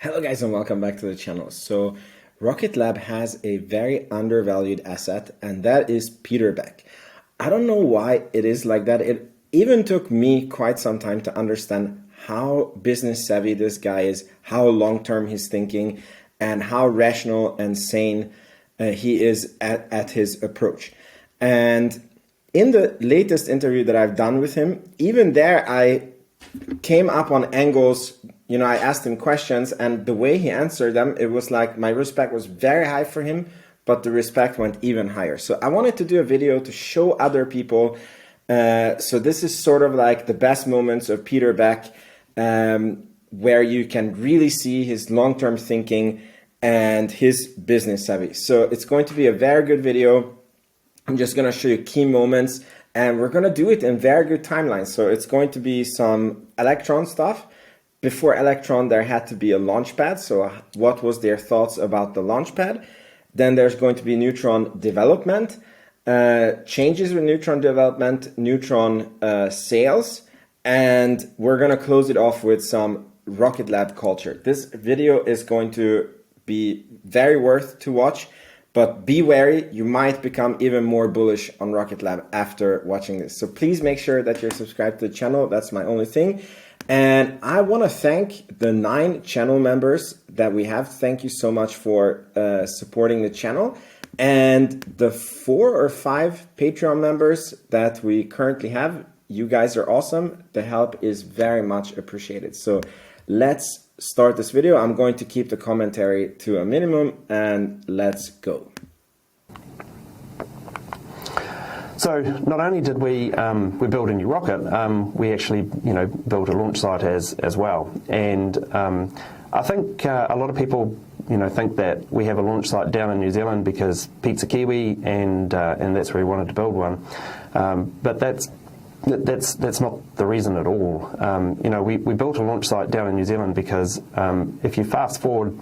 Hello guys and welcome back to the channel. So Rocket Lab has a very undervalued asset, and that is Peter Beck. I don't know why it is like that. It even took me quite some time to understand how business savvy this guy is, how long-term he's thinking, and how rational and sane he is at his approach. And in the latest interview that I've done with him, even there I came up on angles. I asked him questions, and the way he answered them, it was like my respect was very high for him, but the respect went even higher. So I wanted to do a video to show other people. So this is sort of like the best moments of Peter Beck, where you can really see his long-term thinking and his business savvy. So it's going to be a very good video. I'm just going to show you key moments, and we're going to do it in very good timelines. So it's going to be some Electron stuff. Before Electron, there had to be a launch pad. So what was their thoughts about the launch pad? Then there's going to be Neutron development, changes with Neutron development, Neutron sales, and we're going to close it off with some Rocket Lab culture. This video is going to be very worth to watch, but be wary, you might become even more bullish on Rocket Lab after watching this. So please make sure that you're subscribed to the channel. That's my only thing. And I want to thank the 9 channel members that we have. Thank you so much for supporting the channel. And the 4 or 5 Patreon members that we currently have, you guys are awesome. The help is very much appreciated. So let's start this video. I'm going to keep the commentary to a minimum, and let's go. So not only did we build a new rocket, we actually built a launch site as well. And I think a lot of people think that we have a launch site down in New Zealand because Pete's a Kiwi and that's where he wanted to build one. But that's not the reason at all. We built a launch site down in New Zealand because if you fast forward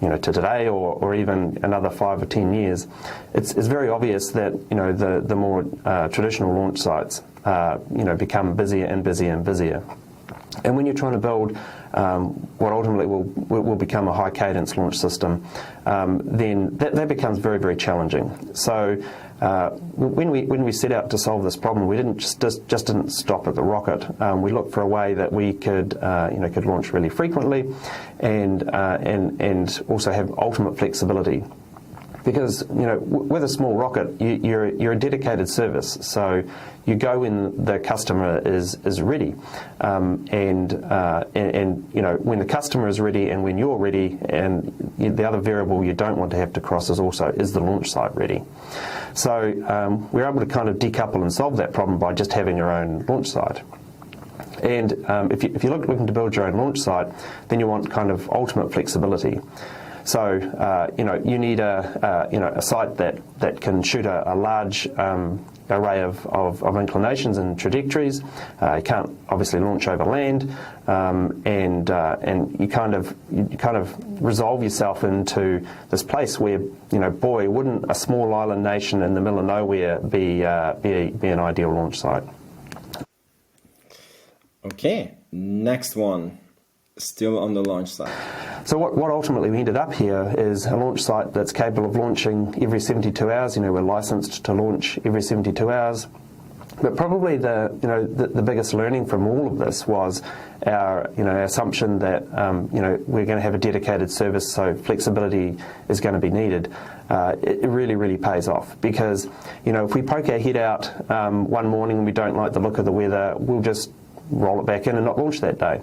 to today or even another 5 or 10 years, it's very obvious that the more traditional launch sites become busier and busier and busier. And when you're trying to build what ultimately will become a high cadence launch system, then that becomes very, very challenging. So when we set out to solve this problem, we didn't just didn't stop at the rocket. We looked for a way that we could launch really frequently, and also have ultimate flexibility. Because with a small rocket, you're a dedicated service, so you go when the customer is ready, and when the customer is ready and when you're ready, and the other variable you don't want to have to cross is the launch site ready. So we're able to kind of decouple and solve that problem by just having your own launch site. And if you're looking to build your own launch site, then you want kind of ultimate flexibility. So you need a site that can shoot a large array of inclinations and trajectories. You can't obviously launch over land, and you kind of resolve yourself into this place where boy, wouldn't a small island nation in the middle of nowhere be an ideal launch site? Okay, next one. Still on the launch site. So what ultimately we ended up here is a launch site that's capable of launching every 72 hours. We're licensed to launch every 72 hours. But probably the biggest learning from all of this was our assumption that we're going to have a dedicated service, so flexibility is going to be needed. It really pays off, because if we poke our head out one morning and we don't like the look of the weather, we'll just roll it back in and not launch that day.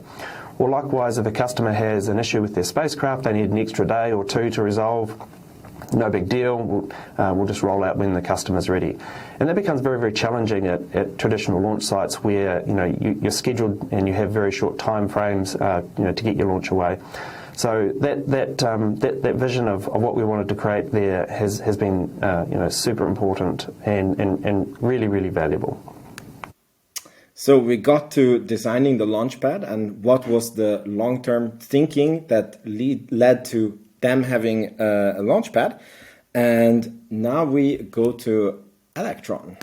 Or likewise, if a customer has an issue with their spacecraft, they need an extra day or 2 to resolve, no big deal, we'll just roll out when the customer's ready. And that becomes very, very challenging at traditional launch sites where you're scheduled and you have very short time frames to get your launch away. So that vision of what we wanted to create there has been super important and really valuable. So we got to designing the launch pad, and what was the long-term thinking that led to them having a launch pad. And now we go to Electron.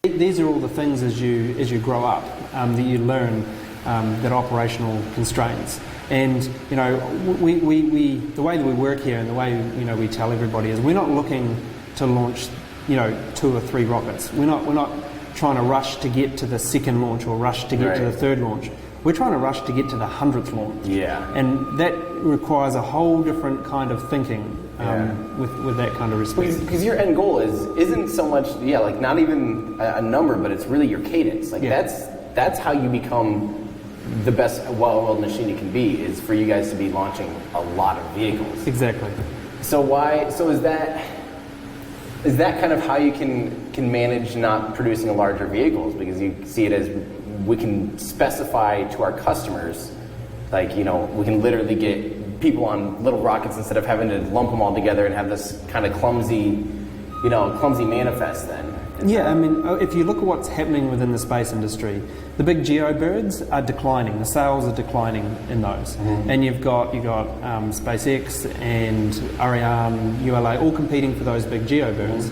These are all the things as you grow up that you learn that operational constraints. And the way that we work here and the way we tell everybody is we're not looking to launch 2 or 3 rockets. We're not trying to rush to get to the second launch or rush to get to the third launch. We're trying to rush to get to the 100th launch. Yeah. And that requires a whole different kind of thinking with that kind of respect. Because your end goal isn't so much, like not even a number, but it's really your cadence. Like that's how you become the best well-oiled machine it can be, is for you guys to be launching a lot of vehicles. Exactly. So is that kind of how you can manage not producing larger vehicles? Because you see it as we can specify to our customers, like, we can literally get people on little rockets instead of having to lump them all together and have this kind of clumsy manifest then. If you look at what's happening within the space industry, the big geo birds are declining. The sales are declining in those, and you've got SpaceX and Ariane, ULA, all competing for those big geo birds.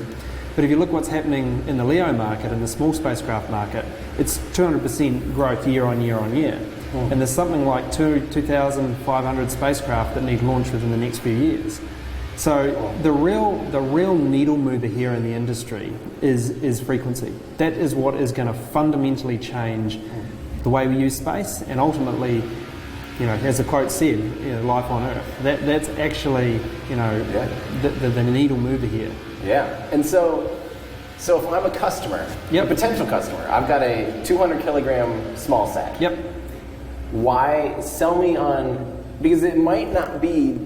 But if you look what's happening in the LEO market and the small spacecraft market, it's 200% growth year on year on year. And there's something like 2,500 spacecraft that need launch within the next few years. So the real needle mover here in the industry is frequency. That is what is going to fundamentally change the way we use space, and ultimately, as the quote said, life on Earth. That's actually the needle mover here. Yeah, and so if I'm a customer, a potential customer, I've got a 200 kilogram small sat. Yep. Why sell me on? Because it might not be,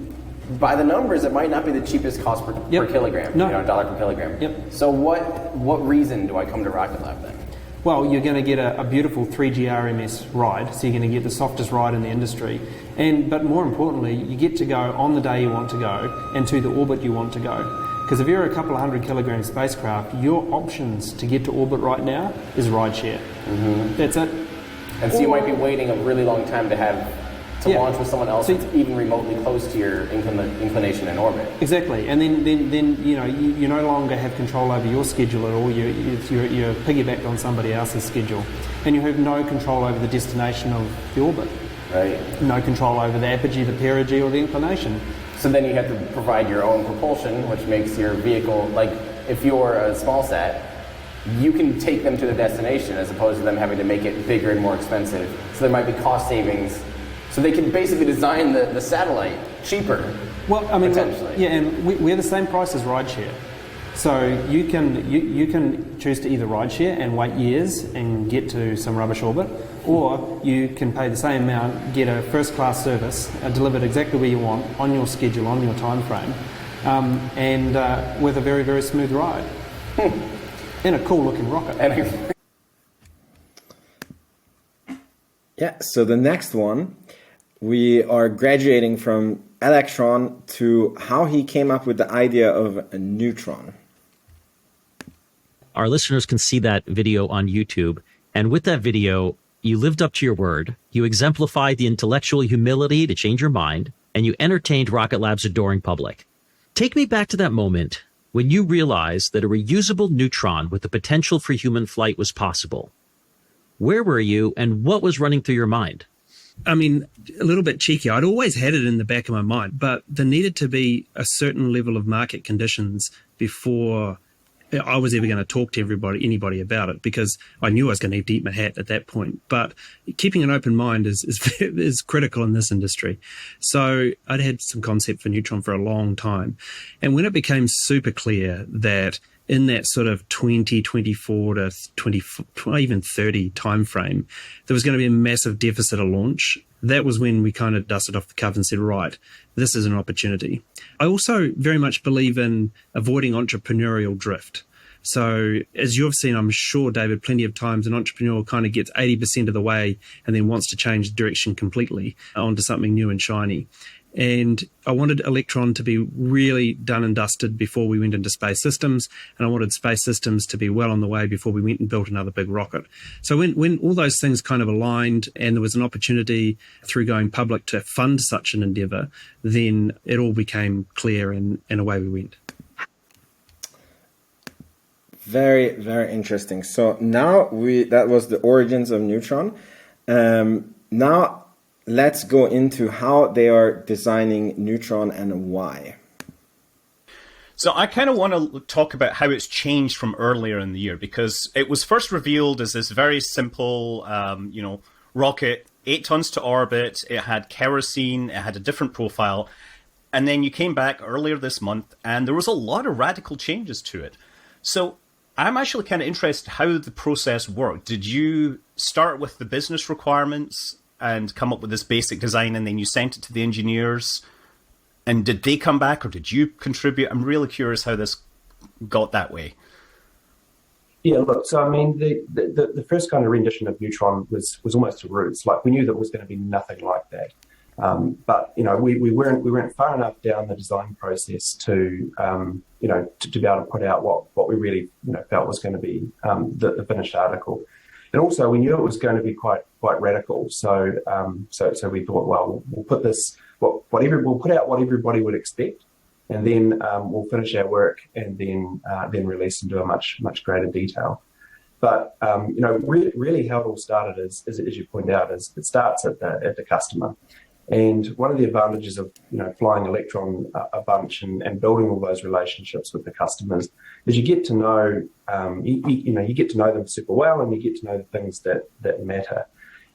by the numbers, it might not be the cheapest cost per kilogram. No. $1 per kilogram. Yep. So what reason do I come to Rocket Lab then? Well, you're going to get a beautiful 3G RMS ride, so you're going to get the softest ride in the industry. But more importantly, you get to go on the day you want to go and to the orbit you want to go. Because if you're a couple of 100 kilogram spacecraft, your options to get to orbit right now is rideshare. That's it. And so you might be waiting a really long time to launch with someone else that's even remotely close to your inclination in orbit. Exactly, and then you no longer have control over your schedule at all. You're piggybacked on somebody else's schedule, and you have no control over the destination of the orbit. Right. No control over the apogee, the perigee, or the inclination. So then you have to provide your own propulsion, which makes your vehicle, like if you're a small sat, you can take them to the destination as opposed to them having to make it bigger and more expensive. So there might be cost savings. So they can basically design the satellite cheaper. Well, potentially. And we're the same price as rideshare. So you can choose to either rideshare and wait years and get to some rubbish orbit, or you can pay the same amount, get a first-class service, delivered exactly where you want, on your schedule, on your time frame, and with a very, very smooth ride. And a cool-looking rocket. Yeah, so the next one, we are graduating from Electron to how he came up with the idea of a Neutron. Our listeners can see that video on YouTube. And with that video, you lived up to your word. You exemplified the intellectual humility to change your mind, and you entertained Rocket Lab's adoring public. Take me back to that moment when you realized that a reusable Neutron with the potential for human flight was possible. Where were you, and what was running through your mind? I mean, a little bit cheeky. I'd always had it in the back of my mind, but there needed to be a certain level of market conditions before I was ever going to talk to anybody about it, because I knew I was going to have to eat my hat at that point. But keeping an open mind is critical in this industry. So I'd had some concept for Neutron for a long time. And when it became super clear that in that sort of 2024 to 20, even 30 timeframe, there was going to be a massive deficit of launch. That was when we kind of dusted off the cuff and said, right, this is an opportunity. I also very much believe in avoiding entrepreneurial drift. So as you've seen, I'm sure, David, plenty of times an entrepreneur kind of gets 80% of the way and then wants to change direction completely onto something new and shiny. And I wanted Electron to be really done and dusted before we went into space systems, and I wanted space systems to be well on the way before we went and built another big rocket. So when all those things kind of aligned and there was an opportunity through going public to fund such an endeavor, then it all became clear and away we went. Very, very interesting. So now that was the origins of Neutron. Now let's go into how they are designing Neutron and why. So I kind of want to talk about how it's changed from earlier in the year, because it was first revealed as this very simple, rocket, 8 tons to orbit. It had kerosene. It had a different profile. And then you came back earlier this month, and there was a lot of radical changes to it. So I'm actually kind of interested how the process worked. Did you start with the business requirements and come up with this basic design, and then you sent it to the engineers? And did they come back, or did you contribute? I'm really curious how this got that way. Yeah, look, so I mean, the first kind of rendition of Neutron was almost to roots. Like, we knew that it was going to be nothing like that. But we weren't far enough down the design process to be able to put out what we really felt was going to be the finished article. And also, we knew it was going to be quite radical. So we thought, well, we'll put this we'll put out what everybody would expect, and then we'll finish our work and then release into a much greater detail. But really how it all started is, as you pointed out, is it starts at the customer. And one of the advantages of flying Electron a bunch and building all those relationships with the customers is you get to know you get to know them super well, and you get to know the things that matter.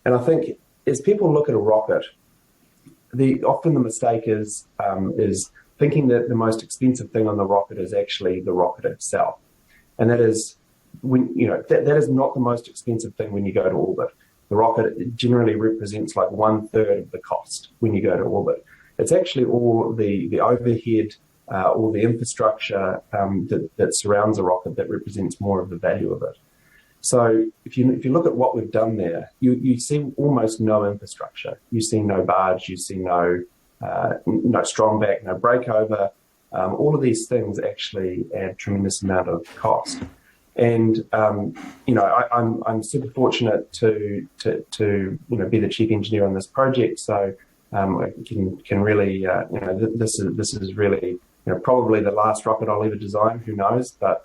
And I think as people look at a rocket, often the mistake is thinking that the most expensive thing on the rocket is actually the rocket itself, and that is that is not the most expensive thing when you go to orbit. The rocket generally represents like 1/3 of the cost when you go to orbit. It's actually all the overhead, all the infrastructure that surrounds a rocket that represents more of the value of it. So if you look at what we've done there, you see almost no infrastructure. You see no barge. You see no strong back, no breakover. All of these things actually add a tremendous amount of cost. And I'm super fortunate to be the chief engineer on this project. So I can really this is really probably the last rocket I'll ever design. Who knows? But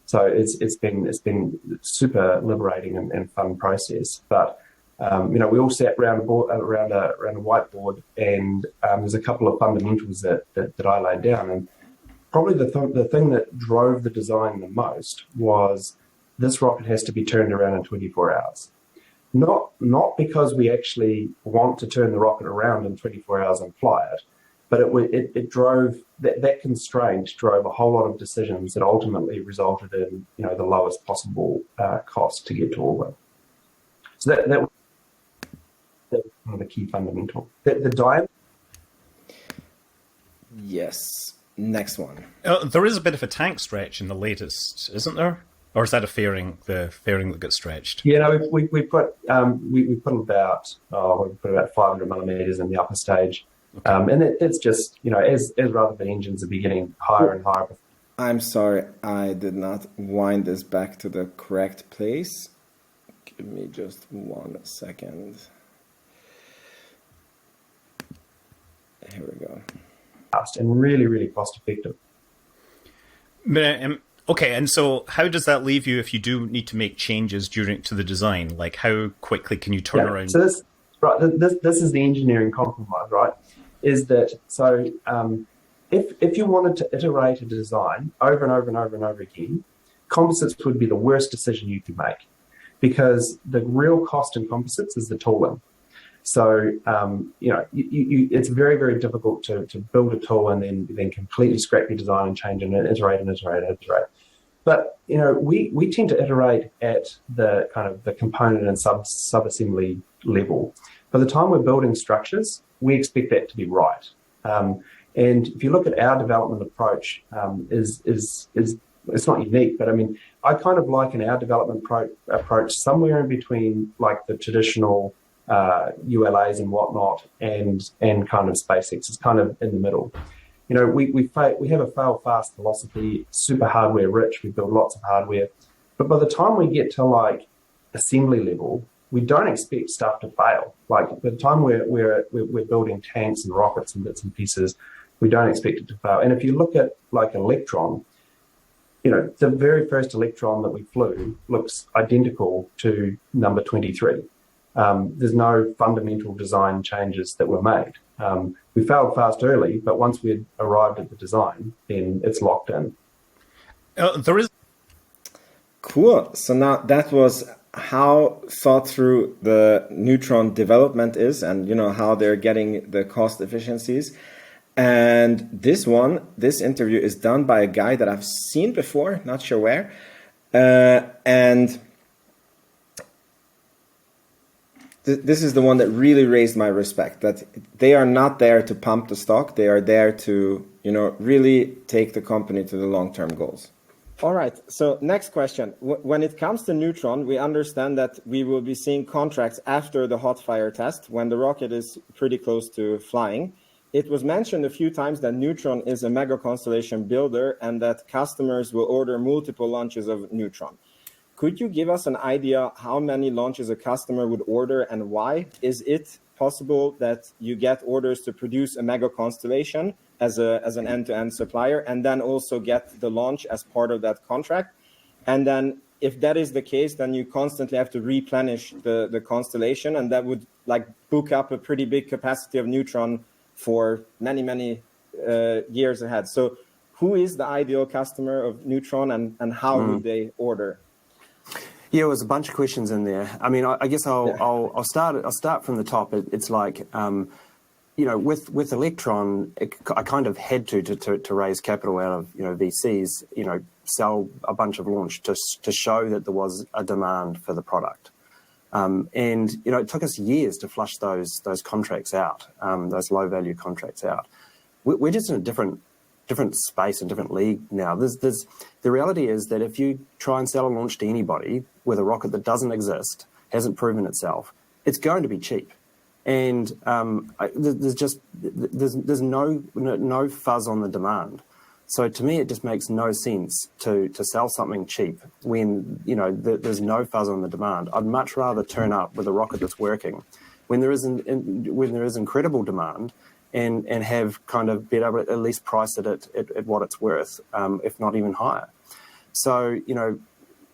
so it's been super liberating and fun process. But we all sat around a whiteboard, and there's a couple of fundamentals that I laid down. And probably the thing that drove the design the most was this rocket has to be turned around in 24 hours. Not because we actually want to turn the rocket around in 24 hours and fly it, but it drove that constraint drove a whole lot of decisions that ultimately resulted in the lowest possible cost to get to orbit. So that was one of the key fundamental. The diameter. Yes. Next one. There is a bit of a tank stretch in the latest, isn't there? Or is that the fairing that gets stretched? Yeah, no, we put about 500 millimeters in the upper stage, okay. And it's just as rather the engines are getting higher and higher. I'm sorry, I did not wind this back to the correct place. Give me just 1 second. Here we go. And really, really cost effective. Okay, and so how does that leave you if you do need to make changes to the design? Like, how quickly can you turn around? So this is the engineering compromise, right? Is that so? If you wanted to iterate a design over and over and over and over again, composites would be the worst decision you could make, because the real cost in composites is the tooling. So, it's very, very difficult to build a tool and then completely scrap your design and change and iterate. But, we tend to iterate at the kind of the component and sub-assembly level. By the time we're building structures, we expect that to be right. And if you look at our development approach, it's not unique, but I mean, I kind of liken our development approach somewhere in between like the traditional ULAs and whatnot and kind of SpaceX. It's kind of in the middle. We have a fail fast philosophy, super hardware rich. We build lots of hardware, but by the time we get to like assembly level, we don't expect stuff to fail. Like by the time we're building tanks and rockets and bits and pieces, we don't expect it to fail. And if you look at like Electron, the very first Electron that we flew looks identical to number 23. there's no fundamental design changes that were made. We failed fast early, but once we had arrived at the design, then it's locked in. There is. Cool. So now that was how thought through the Neutron development is, and how they're getting the cost efficiencies. And this interview is done by a guy that I've seen before, not sure where. And this is the one that really raised my respect, that they are not there to pump the stock. They are there to, really take the company to the long-term goals. All right. So next question. When it comes to Neutron, we understand that we will be seeing contracts after the hot fire test when the rocket is pretty close to flying. It was mentioned a few times that Neutron is a mega constellation builder and that customers will order multiple launches of Neutron. Could you give us an idea how many launches a customer would order and why? Is it possible that you get orders to produce a mega constellation as an end-to-end supplier and then also get the launch as part of that contract? And then if that is the case, then you constantly have to replenish the constellation, and that would book up a pretty big capacity of Neutron for many, many years ahead. So who is the ideal customer of Neutron and how would they order? Yeah, there was a bunch of questions in there. I mean, I guess I'll start from the top. It's like, with Electron, I kind of had to raise capital out of VCs, sell a bunch of launch to show that there was a demand for the product. And it took us years to flush those contracts out, those low value contracts out. We're just in a different space and different league now. The reality is that if you try and sell a launch to anybody with a rocket that doesn't exist, hasn't proven itself, it's going to be cheap. And there's no fuzz on the demand. So to me, it just makes no sense to sell something cheap when there's no fuzz on the demand. I'd much rather turn up with a rocket that's working when there is incredible demand, and have kind of be able to at least price it at what it's worth, if not even higher. So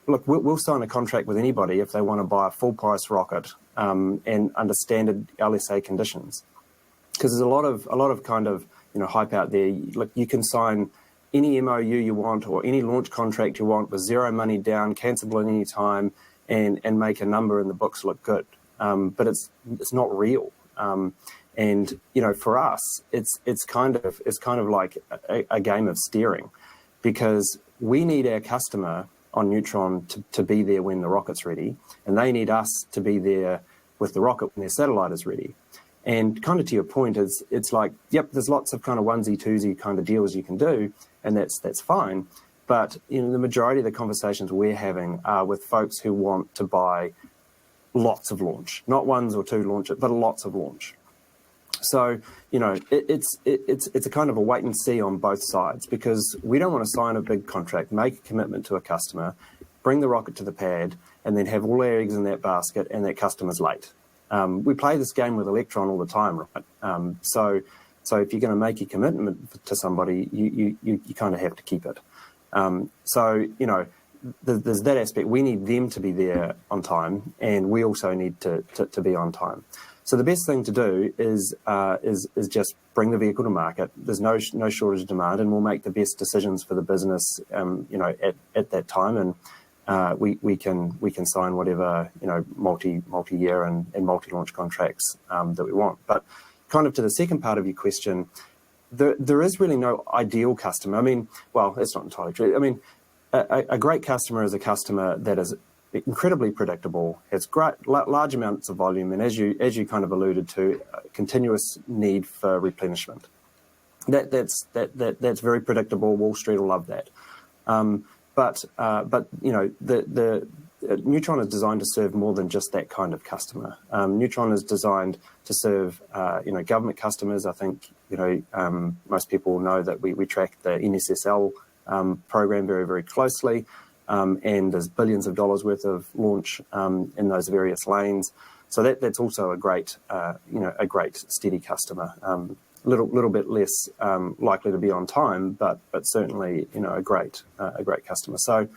look, we'll sign a contract with anybody if they want to buy a full price rocket and under standard LSA conditions, because there's a lot of kind of hype out there. Look, you can sign any MOU you want or any launch contract you want with zero money down, cancelable at any time, and make a number in the books look good. But it's not real. And for us, it's kind of like a game of steering, because we need our customer on Neutron to be there when the rocket's ready, and they need us to be there with the rocket when their satellite is ready. And kind of to your point, it's like, yep, there's lots of kind of onesie twosie kind of deals you can do, and that's fine. But the majority of the conversations we're having are with folks who want to buy lots of launch, not ones or two launch, but lots of launch. So, it's a kind of a wait and see on both sides, because we don't want to sign a big contract, make a commitment to a customer, bring the rocket to the pad, and then have all our eggs in that basket and that customer's late. We play this game with Electron all the time, right? So if you're going to make a commitment to somebody, you kind of have to keep it. There's that aspect. We need them to be there on time, and we also need to be on time. So the best thing to do is just bring the vehicle to market. There's no shortage of demand, and we'll make the best decisions for the business, at that time, and we can sign whatever multi-year and multi-launch contracts that we want. But kind of to the second part of your question, there is really no ideal customer. I mean, well, that's not entirely true. I mean, a great customer is a customer that is incredibly predictable, has great large amounts of volume, and as you kind of alluded to, continuous need for replenishment. That's very predictable. Wall Street will love that. But the Neutron is designed to serve more than just that kind of customer. Neutron is designed to serve government customers. I think most people know that we track the NSSL program very, very closely. And there's billions of dollars worth of launch in those various lanes, so that's also a great steady customer. Little bit less likely to be on time, but certainly a great customer. So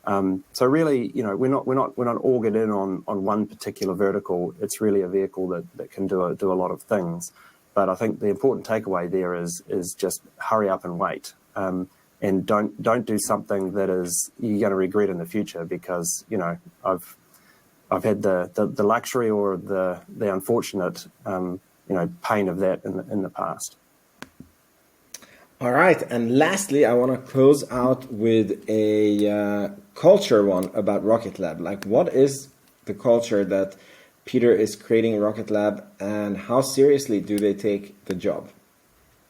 So really, we're not ordered in on one particular vertical. It's really a vehicle that can do a lot of things. But I think the important takeaway there is just hurry up and wait, and don't do something that is you're going to regret in the future, because I've had the luxury or the unfortunate pain of that in the past. All right, and lastly, I want to close out with a culture one about Rocket Lab. Like, what is the culture that Peter is creating Rocket Lab, and how seriously do they take the job?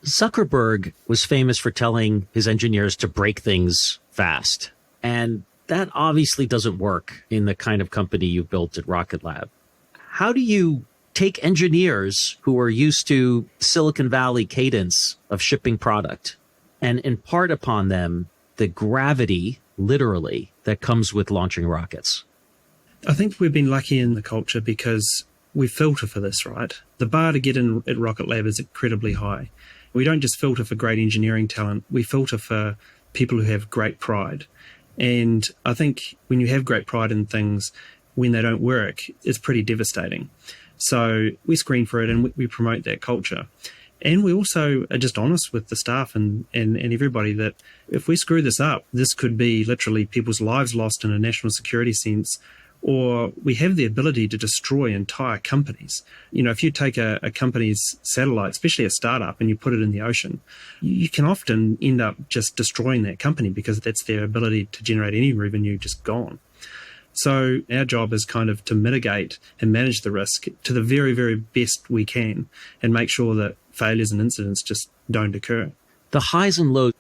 Zuckerberg was famous for telling his engineers to break things fast. And that obviously doesn't work in the kind of company you've built at Rocket Lab. How do you take engineers who are used to Silicon Valley cadence of shipping product and impart upon them the gravity, literally, that comes with launching rockets? I think we've been lucky in the culture because we filter for this, right? The bar to get in at Rocket Lab is incredibly high. We don't just filter for great engineering talent, we filter for people who have great pride. And I think when you have great pride in things, when they don't work, it's pretty devastating. So we screen for it and we promote that culture. And we also are just honest with the staff and everybody that if we screw this up, this could be literally people's lives lost in a national security sense, or we have the ability to destroy entire companies. If you take a company's satellite, especially a startup, and you put it in the ocean, you can often end up just destroying that company because that's their ability to generate any revenue just gone. So our job is kind of to mitigate and manage the risk to the very, very best we can and make sure that failures and incidents just don't occur. The highs and lows.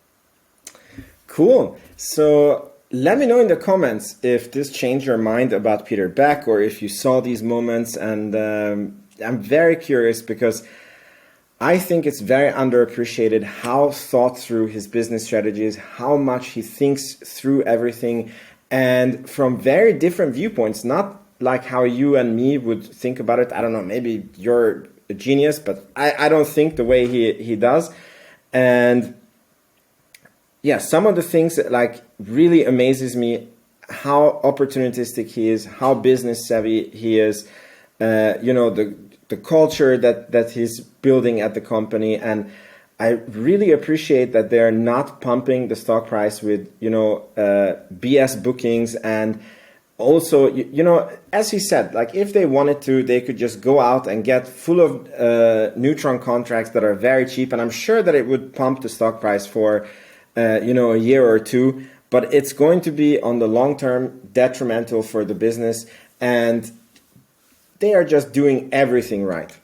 Cool. So let me know in the comments if this changed your mind about Peter Beck, or if you saw these moments. And I'm very curious because I think it's very underappreciated how thought through his business strategy is, how much he thinks through everything, and from very different viewpoints, not like how you and me would think about it. I don't know, maybe you're a genius, but I don't think the way he does. And yeah, some of the things that like really amazes me, how opportunistic he is, how business savvy he is, the culture that he's building at the company. And I really appreciate that they're not pumping the stock price with, BS bookings. And also, as he said, like if they wanted to, they could just go out and get full of Neutron contracts that are very cheap. And I'm sure that it would pump the stock price for, a year or two, but it's going to be on the long term detrimental for the business. And they are just doing everything right.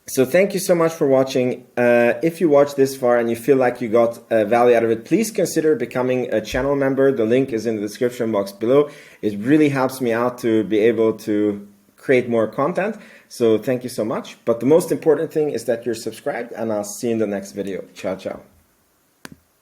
So thank you so much for watching. If you watched this far and you feel like you got value out of it, please consider becoming a channel member. The link is in the description box below. It really helps me out to be able to create more content. So thank you so much. But the most important thing is that you're subscribed, and I'll see you in the next video. Ciao, ciao.